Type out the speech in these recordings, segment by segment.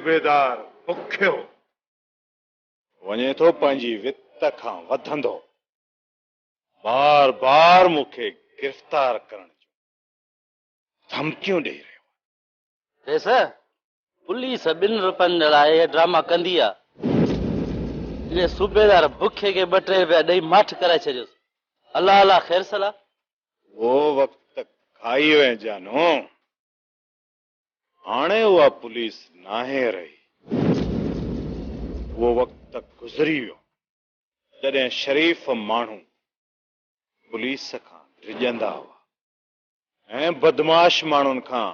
सूबेदार बुखियो वञे थो पंहिंजी वित खां वधंदो बार बार मूंखे गिरफ़्तार करण जूं धमकियूं ॾेई रहियो सर पुलिस 2 रुपयनि लाइ ड्रामा कंदी आहे इन सूबेदार बुखे खे 2-3 रुपया ॾेई माठ कराए छॾियोसि अलाह अलाह ख़ैर सलाह वो वक़्तु खाई वियो जानो हाणे उहा पुलिस नाहे रही वो वक़्तु गुज़री वियो जॾहिं शरीफ़ माण्हू पुलिस खां डिॼंदा हुआ ऐं बदमाश माण्हुनि खां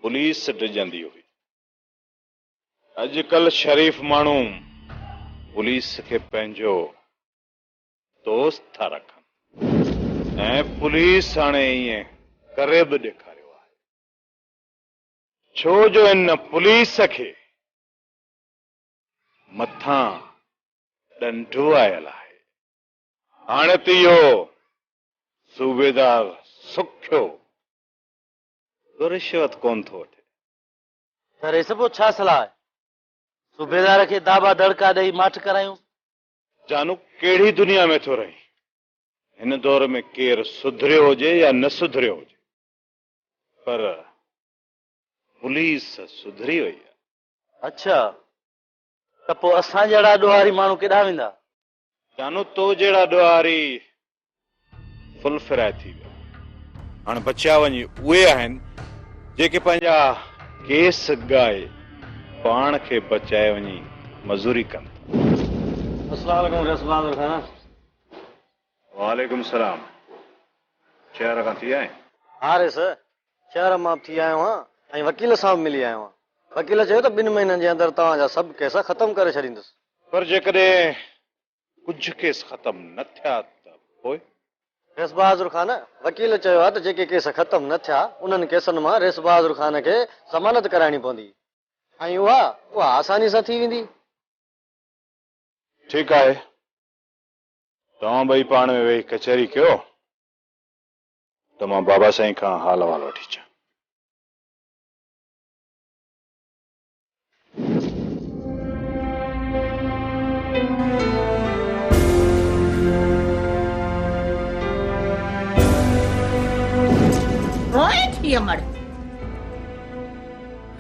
पुलिस डिॼंदी हुई अॼुकल्ह शरीफ़ माण्हू पुलिस खे पंहिंजो दोस्त था रखनि ऐं पुलिस हाणे ईअं करे बि ॾेखारियो आहे छो जो इन पुलिस खे मथां ॾंडो आयल आहे हाणे त इहो सूबेदार सुखियो रिश्वत कोन थो वठे सर हे सभु छा सलाह आहे सूबेदार खे दाबा दड़का ॾेई माठ करायूं जानू कहिड़ी दुनिया में थो रही हिन दौर में केरु सुधरियो हुजे या न सुधरियो हुजे पर पुलिस सुधरी वई आहे अच्छा त पोइ असां जहिड़ा ॾोहारी माण्हू केॾांहुं वेंदा जानू तो जहिड़ा ॾोहारी फुल फिराए थी विया हाणे बचिया वञी उहे आहिनि जेके पंहिंजा केस ॻाए पाण खे बचाए वञी मज़ूरी कनि अस्सलाम वालेकुम रसलाल खान वालेकुम सलाम शहर खां थी आए हाँ रे सर शहर मां थी आयो आहियां ऐं वकील साहब मिली आयो आहियां वकील चयो त 2 महीननि जे अंदरि तव्हांजा सभु केस ख़तम करे छॾींदुसि पर जेकॾहिं कुझु केस ख़तम न थिया त पोइ रेस बहादुर खान वकील चयो आहे त जेके केस ख़तम न थिया उन्हनि केसनि मां रेस बहादुर खान खे ज़मानत कराइणी पवंदी ऐं उहा आसानी सां थी वेंदी ठीकु आहे तव्हां ॿई पाण में वेही कचहरी कयो त मां बाबा साईं खां हाल अहवाल वठी अचां अमड़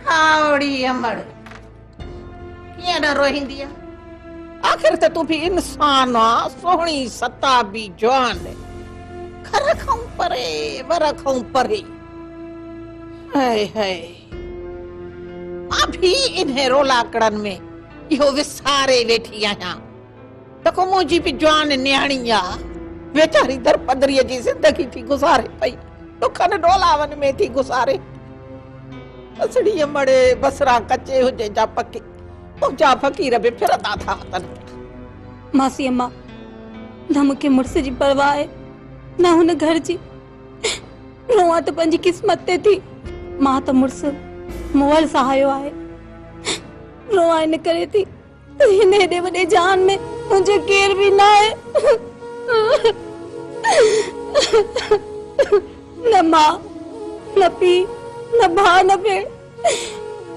हावड़ी अमड़ कीअं न रोईंदी आहे आखिर त तूं बि इंसान आ सोहणी सताबी जवान घर खां परे वर खां परे हाय हाय मां भी इन रोलाकड़न में इहो विसारे वेठी आहियां त को मुंहिंजी बि जवान न्याणी आ वेचारी दरपदरीअ जी ज़िंदगी थी गुज़ारे पई दुखन डोलावन में थी गुज़ारे असड़ी मड़े बसरा कच्चे हुजे जा पके जा फकीर भी फिरदा था तन मासी अम्मा न मूंखे मुड़स जी परवाह है न हुन घर जी रोआ तो पंहिंजी किस्मत ते थी मां तो मुड़स मोहल सहायो आहे रोआ इन करे थी हिन हेॾे वॾे जान में मुंहिंजो केर बि न आहे न मां न पी न भाउ न भेण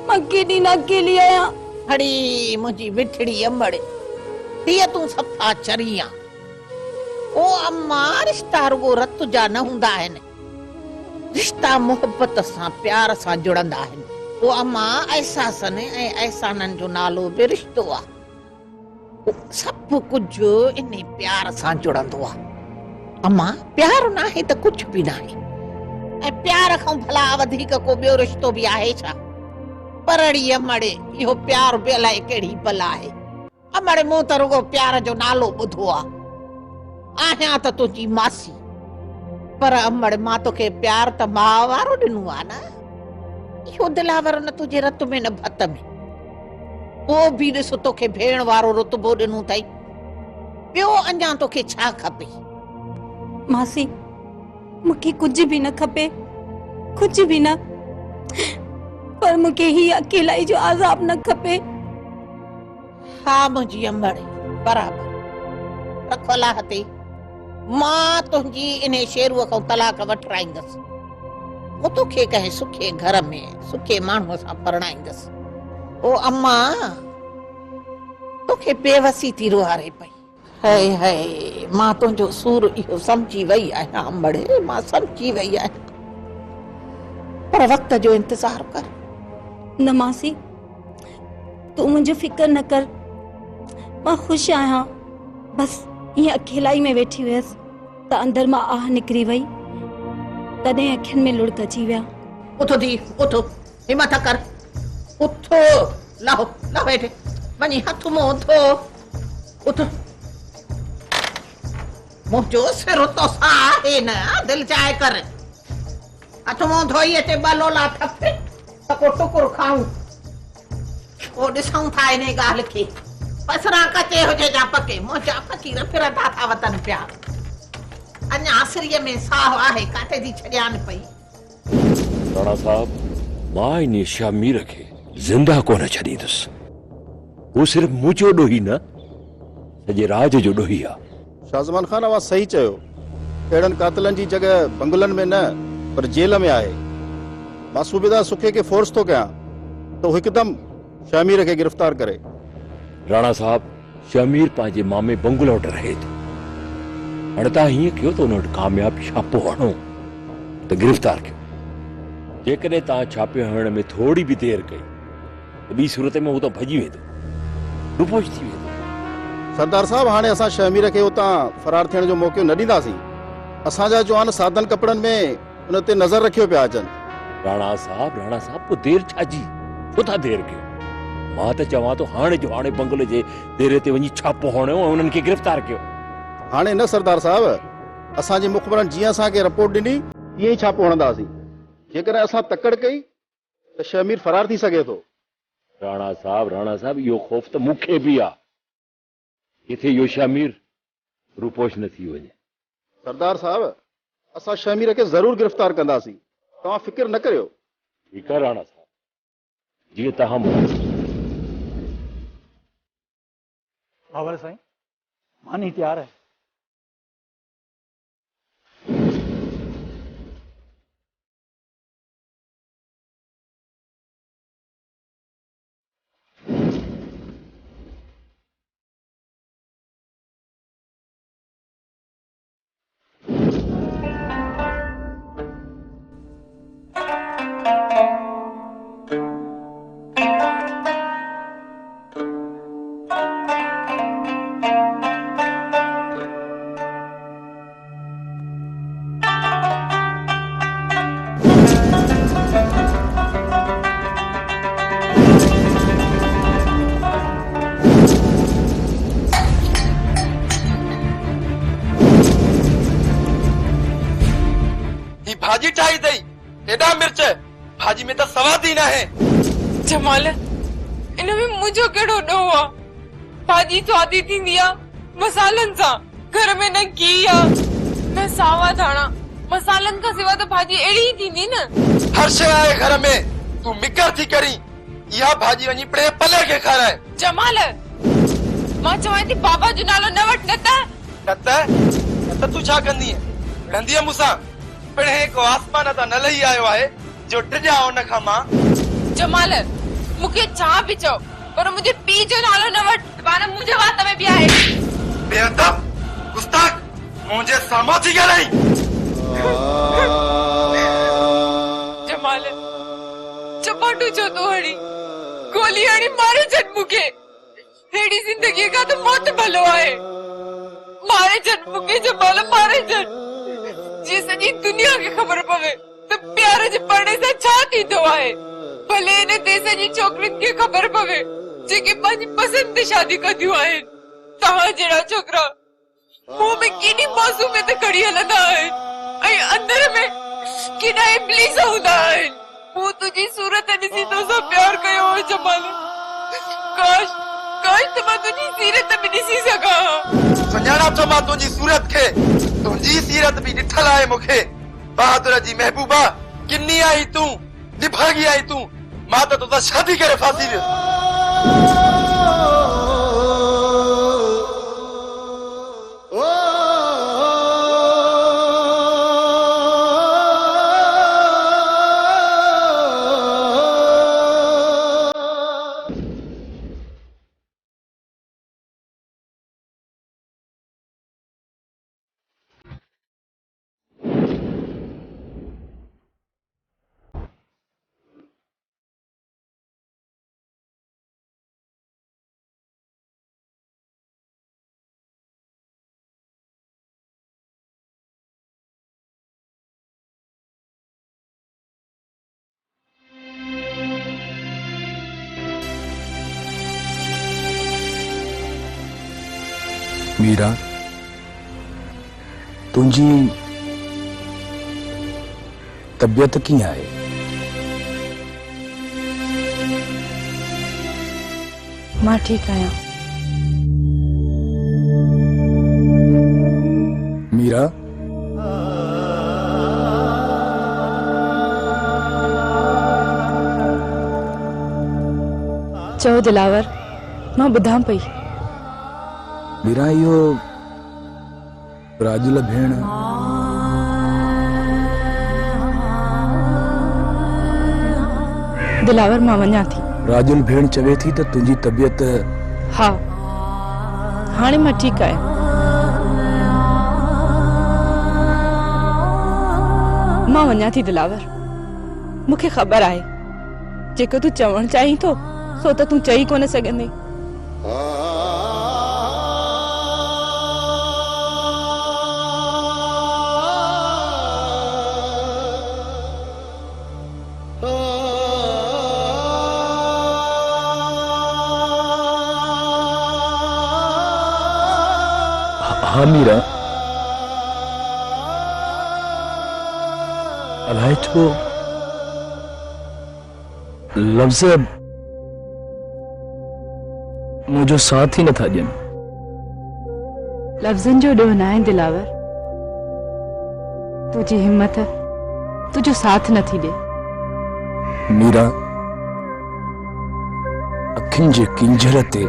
मां केॾी न अकेली आहियां हड़ी मुंहिंजी मिठड़ी अमड़ दिया तू सफ़ा चरिया ओ अम्मा रिश्ता रुगो रत जा न हूंदा आहिनि रिश्ता मोहब्बत सां प्यार सां जुड़ंदा आहिनि ओ अम्मा एहसासनि ऐं एहसाननि जो नालो बि रिश्तो आहे सभु कुझु इन प्यार सां जुड़ंदो आहे अम्मा प्यार न आहे त कुझु बि न आहे ऐं प्यार खां भला वधीक को ॿियो रिश्तो बि आहे छा परड़ी अमड़े इहो प्यार बि अलाए कहिड़ी बला आहे अमड़े मूं त रुगो प्यार जो नालो ॿुधो आहे आहियां त तुंहिंजी मासी पर अमड़ मां तोखे प्यार त माउ वारो ॾिनो आहे न इहो दिलावर न तुंहिंजे रत में न भत में पोइ बि ॾिस तोखे भेण वारो रुतबो ॾिनो अथई ॿियो अञा तोखे छा खपे मासी मूंखे कुछ भी न खपे कुछ भी न पर मूंखे ही अकेलाई जो आज़ाब न खपे हा मुंहिंजी अमड़ बराबर रखोला हते मां तुंहिंजी इन शेरूअ खां तलाक वठराईंदसि मूं तोखे कंहिं सुखे घर में सुखे माण्हूअ सां परणाईंदसि ओ अम्मा तोखे बेवसी थी रुहारे पई। हाय हाय मां तुंहिंजो सूर इहो समझी वई आहियां अमड़े, मां समझी वई आहियां, पर वक्त जो इंतजार कर। न मासी, तू मुझे फिक्र न कर, मां खुश आहियां। बस ये अकेलाई में वेठी हुयसि त अंदर मां आह निकिरी वई, तॾहिं अखियुनि में लुड़क अची विया। उथो दी उथो, हिम्मत कर, उथो, लाहो लाहो हेठि वञी हथ मुंहुं धो, उथो। मुंहिंजो सिर तो सा आहे न, दिलि चाहे कर, हथ मुंहुं धोई अचे ॿ लोला थपे त को टुकुर खाऊं, पोइ ॾिसूं था इन ॻाल्हि खे। बसरा कचे हुजे जा पके, मुंहिंजा फ़क़ीर फिरंदा था वतन पिया, अञा सिरीअ में साहु आहे, काथे थी छॾियान पई। राणा साहब, मां इन शामीर खे जिंदा कोन छॾींदुसि। वो सिर्फ मुंहिंजो ॾोही न, सॼे राज जो ॾोही आहे। शाज़मान खान अवां सही चयो, अहिड़नि कातिलनि जी जॻह बंगलनि में न पर जेल में आहे। मां सूबेदार सुखे खे फोर्स थो कयां त हू हिकदमि शामीर खे गिरफ़्तार करे। राणा साहब, शामीर पंहिंजे मामे बंगलो वटि रहे थो। हाणे तव्हां हीअं कयो त हुन वटि कामयाब छापो हणो त गिरफ़्तार कयो। जेकॾहिं तव्हां छापे हणण में थोरी बि देरि कई त ॿी सूरत में हू त भॼी वेंदो, रुपोश थी वेंदो। सरदार साहब, हाणे असां शामीर खे उतां फरार थियण जो मौक़ो न ॾींदासीं। असांजा जवान सादन कपड़नि में उन ते नज़र रखियो पिया अचनि। राणा साहब, पोइ देरि छाजी, छो था देरि कयो? मां त चवां थो हाणे जो हाणे बंगले जे देरे ते वञी छापो हणियो ऐं उन्हनि खे गिरफ़्तार कयो। हाणे न सरदार साहब, असांजे मुख़बरनि जीअं असांखे रिपोर्ट ॾिनी ईअं ई छापो हणंदासीं। जेकॾहिं असां तकड़ कई त शामीर फरार थी सघे थो। राणा साहब, इहो ख़ौफ़ त मूंखे बि आहे, किथे इहो शामीर रूपोश न थी वञे। सरदार साहब, असां शामीर खे ज़रूर गिरफ़्तार कंदासीं, तव्हां फिक्र न करियो। ठीकु आहे राणा साहब, जीअं तव्हां मुराद। बाबर साईं, मानी तैयार है। भाजी ठाही अथई, हेॾा मिर्च, भाजी में त सवाद ई न आहे। जमाल, इन में मुंहिंजो कहिड़ो ॾोह आहे? भाजी स्वादी थींदी आहे मसालनि सां, घर में न घी आहे न सावा धाणा, मसालनि खां सिवा त भाजी अहिड़ी ई थींदी न। हर शइ आहे घर में, तूं मिकर थी करी, इहा भाजी वञी पड़े पले खे खाराए। जमाल, मां चवां थी बाबा जो नालो न वठ, न त तूं छा कंदी रहंदी मूंसां? पिणे को आसमान तां न लही आयो आहे जो टिजा उन खां मां। जमाल, मूंखे छा बि चओ, पर मुंहिंजे पीउ जो नालो न वठ, पाण मुंहिंजे वात में बि आहे। बेअदब, गुस्ताख, मुंहिंजे साम्हूं थी ॻाल्हाई। जमाल, चपाटो छो तो हणी, गोली हणी मारे छॾ मूंखे। हेड़ी जिंदगी का तो मौत भलो आहे। मारे छॾ मूंखे जमाल, मारे छॾ। जी सॼी दुनिया खे ख़बर पवे त प्यार जे पढ़ने सां छा थींदो आहे। भले इन देश जी छोकिरियुनि खे ख़बर पवे जेके पंहिंजी पसंदि ते शादी कंदियूं आहिनि। तव्हां जहिड़ा छोकिरा मुंहुं में केॾी मासूमियत खणी हलंदा आहिनि ऐं अंदर में केॾा इब्लीस हूंदा आहिनि। मूं तुंहिंजी सूरत ॾिसी तोसां प्यार कयो हो जमाल। काश त मां तुंहिंजी सीरत बि ॾिसी सघां। सुञाणा थो मां तुंहिंजी सूरत खे, तुंहिंजी सीरत बि ॾिठल आहे मूंखे। बहादुर जी महबूबा, किन्नी आई तूं, निभागी आई तूं। मां त तोसां शादी करे फांसी वियुसि। मीरा तुझी तबियत कीअं आहे? मां ठीक आहियां। मीरा चओ दिलावर, मां ॿुधां पई। मीरा इहो राजुल भेण दिलावर मां वञा थी। राजुल भेण चवे थी त तुंहिंजी तबियत हाँ हाणे मां ठीक आहियां। मां वञा थी दिलावर। मूंखे ख़बर आहे जेको तूं चवण चाहीं थो सो त तूं चई कोन सघंदी। हाँ मीरा, अलाए छो लफ्ज़ मुझो साथ ही नथा ॾियनि। लफ्ज़न जो ॾोह न आहे दिलावर। तुझी हिम्मत तुझो साथ नथी ॾे। मीरा अखियुनि जे किंजर ते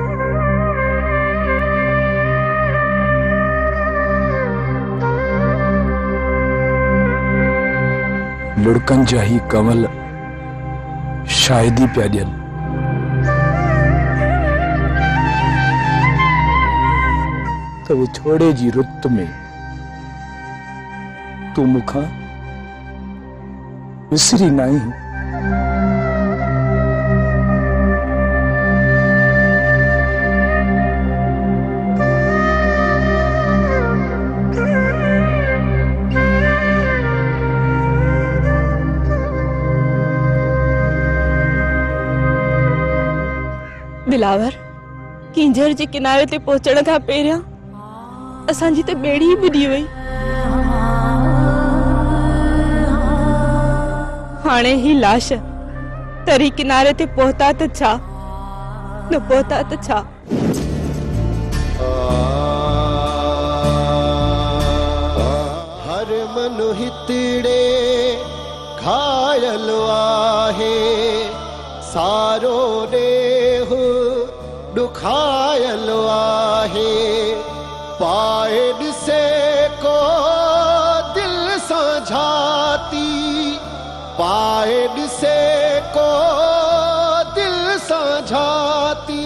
लुड़कनि जा ही कमल शायदी पिया ॾियनि। त विछोड़े जी रुत में तू मुखां विसरी नहीं। दिलावर, किंजर जे किनारे ते पहुचण खां पहिरियां असांजी त ॿेड़ी ई ॿुॾी वई। हाणे ही लाश तरी किनारे ते पहुता त छा, न पहुता त छा। हर मन हितड़े घायल आहे, सारो देह दुखायल आहे। पाए ॾिसे को दिल साझाती, पाए ॾिसे को दिल साझाती।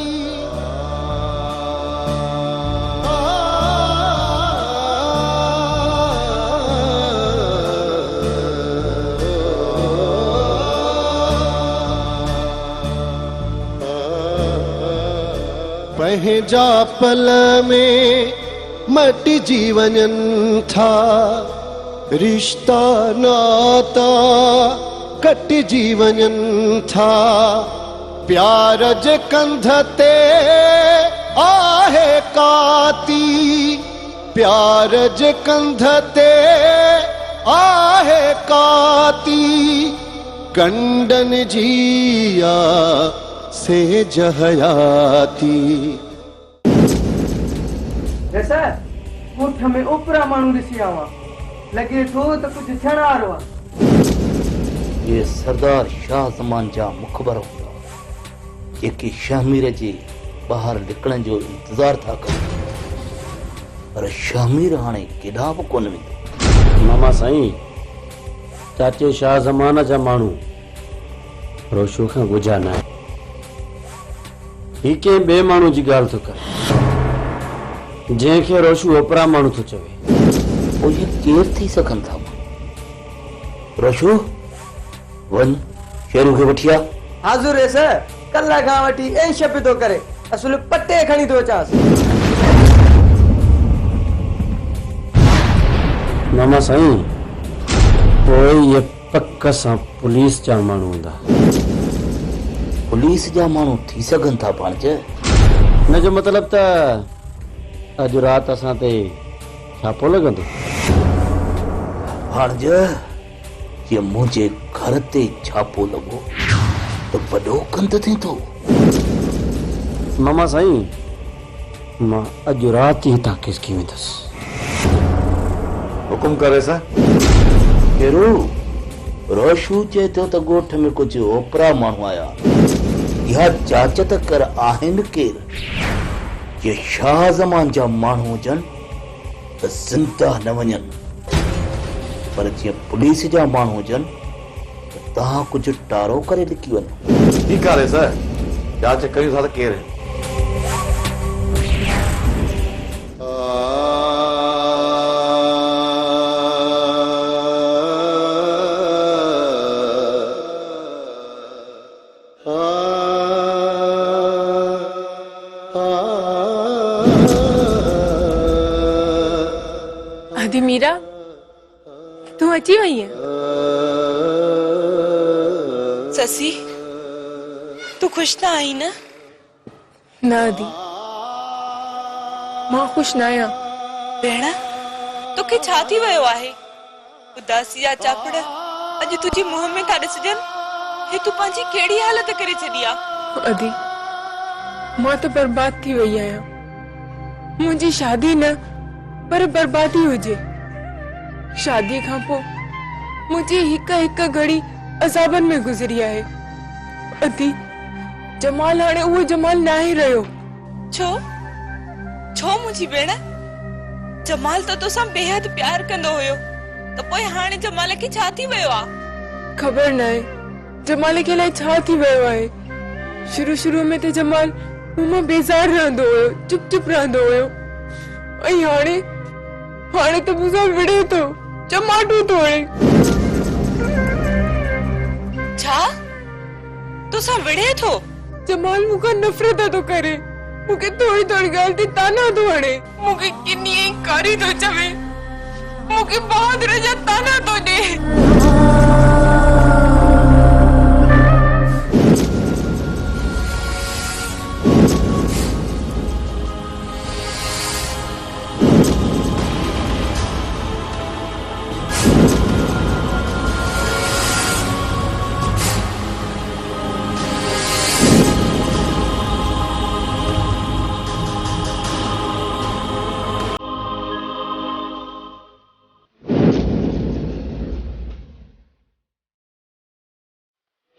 पंहिंजा पल में मटी जीवन था, रिश्ता नाता कट जीवन था। प्यार जे कंध ते आहे काती, प्यार जे कंध ते आहे काती। कंडन जिया से जहयाती। जैसा ऊठ में ऊपरा मानू ॾिसी आवा, लगे थो त कुछ थियण वारो आहे। ये सरदार शाह ज़मान जा मुखबर हूंदा जेके शाहमीर जे ॿाहिरि निकिरण जो इंतज़ार था कनि, पर शाहमीर हाणे केॾांहुं बि कोन वेंदो। मामा साईं, चाचे शाह ज़मान जा माण्हू रोशू खां गुझा न आहे। ही कंहिं ॿिए माण्हू जी ॻाल्हि थो करे जंहिंखे रोशू ओपरा माण्हू थो चवे। पोइ इहे केरु थी सघनि था? रोशू वञ शेरू खे वठी आ। हाज़ुर है सर, कल्ला खां वठी ऐं शप थो करे, असुल पटे खणी थो अचांसि। मामा साईं, पोइ इहे पक सां पुलिस जा माण्हू हूंदा। पुलिस जा माण्हू थी सघनि था पाण जे? हिन जो मतिलब त अॼु राति असां ते छापो लॻंदो? भाणज, ये मुंहिंजे घर ते छापो लॻो त वॾो कंद थी थो। मामा साईं, मां अॼु राति ई हितां खिसकी वेंदुसि। हुकुम करे सा। केरो रोशू चए थो त ॻोठ में कुझु ओपरा माण्हू आया। इहा जांच त कर आहिनि केरु। ये शाह ज़मान जा माण्हू हुजनि त ज़िंदा न वञनि, पर जीअं पुलिस जा माण्हू हुजनि त तव्हां कुझु टारो करे लिकी वञो। ठीकु आहे सर, जांच कयूं था त केरु। आदि मीरा, तू अची वई है? ससी, तू खुश ना आई ना? ना आदि, मां खुश ना आहियां। भेण, तोखे छा थी वियो आहे? उदासी जा चापड़ अॼु तुंहिंजे मुंहं में था ॾिसजनि। हे तूं पंहिंजी कहिड़ी हालत करे छॾी आहे? आदि, मां त बर्बाद थी वई आहियां। मुंहिंजी शादी न पर बर्बादी हुजे। शादी खां पोइ मुंहिंजी हिक हिक घड़ी अज़ाबनि में गुज़री आहे। अदी, जमाल हाणे उहो जमाल न आहे रहियो। छो? छो मुंहिंजी भेण? जमाल त तोसां बेहद प्यार कंदो हुयो, त पोइ हाणे जमाल खे छा थी वियो आहे? ख़बर न आहे जमाल खे अलाए छा थी वियो आहे। शुरू में त जमाल मूं बेज़ार रहंदो हुयो, चुप चुप रहंदो हुयो, ऐं हाणे त मूंसां विड़े थो, चमाटो थो हणे। छा? तोसां विड़े थो? जमाल मूंखां नफ़रत थो करे। मूंखे थोड़ी ॻाल्हि ते ताना थो हणे। मूंखे किनी कारी थो चवे। मूंखे बहादुर जा ताना थो ॾे।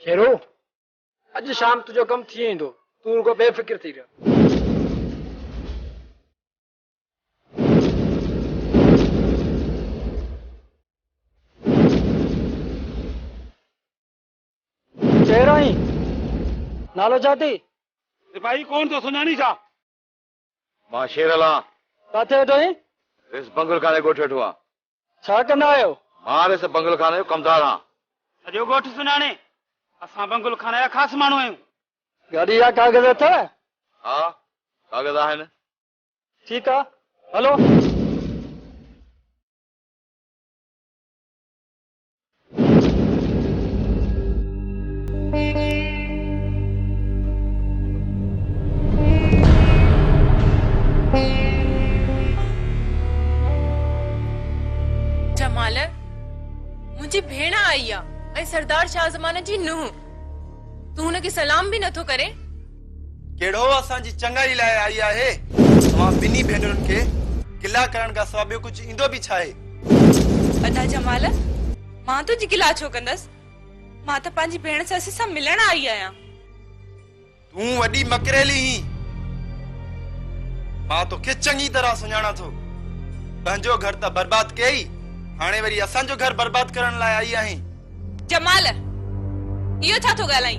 शेरू, अॼु शाम तुंहिंजो कमु थी वेंदो। तूं रुगो बेफ़िक्र थी रह। चेहरो ही नालो छा थी? सिपाही कौन तो सुञाणी छा? मां शेरला। किथे वेठो आहीं? इस बंगल खाने ॻोठ वेठो आहियां। छा कंदा आहियो? मां इस बंगल खाने जो कमदार आहियां। सॼो ॻोठ सुञाणे? असां बंगुल खाने जा ख़ासि माण्हू आहियूं। गाड़ी जा कागज़ अथव? हा, कागज़ आहिनि। ठीकु आहे, हलो। जमाल, मुंहिंजी भेण आई आहे ऐं सरदार शाह ज़मान जी नुंहुं। तू हुनखे सलाम बि नथो करे? केड़ो असांजी चङाई लाइ आई आहे। तव्हां ॿिन्ही भेनरुनि खे गिला करण खां सवाइ ॿियो कुझु ईंदो बि छा आहे? अदा जमाल, मां तुंहिंजी गिला छो कंदसि? मां त पंहिंजी भेण ससी सां मिलण आई आहियां। तूं वॾी मकरेली ही। मां तोखे चङी तरह सुञाणा थो। पंहिंजो घर त बर्बाद कयई, हाणे वरी असांजो घर बर्बाद करण लाइ आई आहीं। जमाल, इहो छा थो ॻाल्हाई?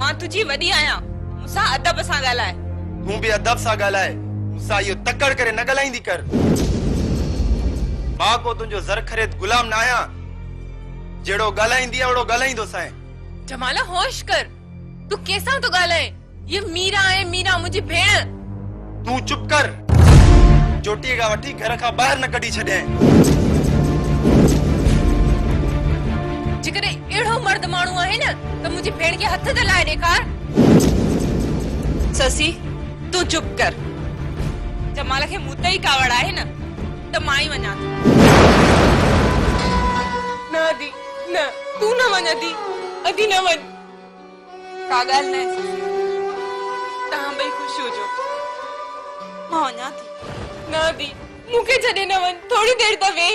मां तुंहिंजी वॾी आहियां, मूंसां अदब सां ॻाल्हाए। तूं बि अदब सां ॻाल्हाए, मूंसां इहो तकड़ करे न ॻाल्हाईंदी कर। मां को तुंहिंजो ज़र ख़रीद गुलाम न आहियां। जहिड़ो ॻाल्हाईंदी आहे ओड़ो ॻाल्हाईंदोसांइ। जमाल, होश कर। तू कंहिंसां थो ॻाल्हाए? ये मीरा आहे, मीरा मुंहिंजी भेण। तूं चुप कर। चोटीअ खां वठी घर खां ॿाहिरि न कढी छॾियईं। जेकॾहिं अहिड़ो मर्द माण्हू आहे न त मुंहिंजी भेण खे हथ त लाइ ॾेखार। ससी, तूं चुप कर। जमाल खे मूं ते ई कावड़ आहे न त मां ई वञा थी। न दी न तू न वञ अदी न वञ। का ॻाल्हि न तव्हां ॿई ख़ुशि हुजो मां वञा थी। न दी मूंखे छॾे न वञ थोड़ी देर त वेह।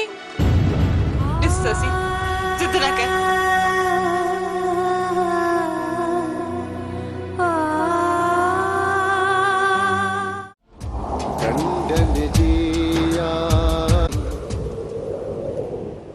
ॾिस ससी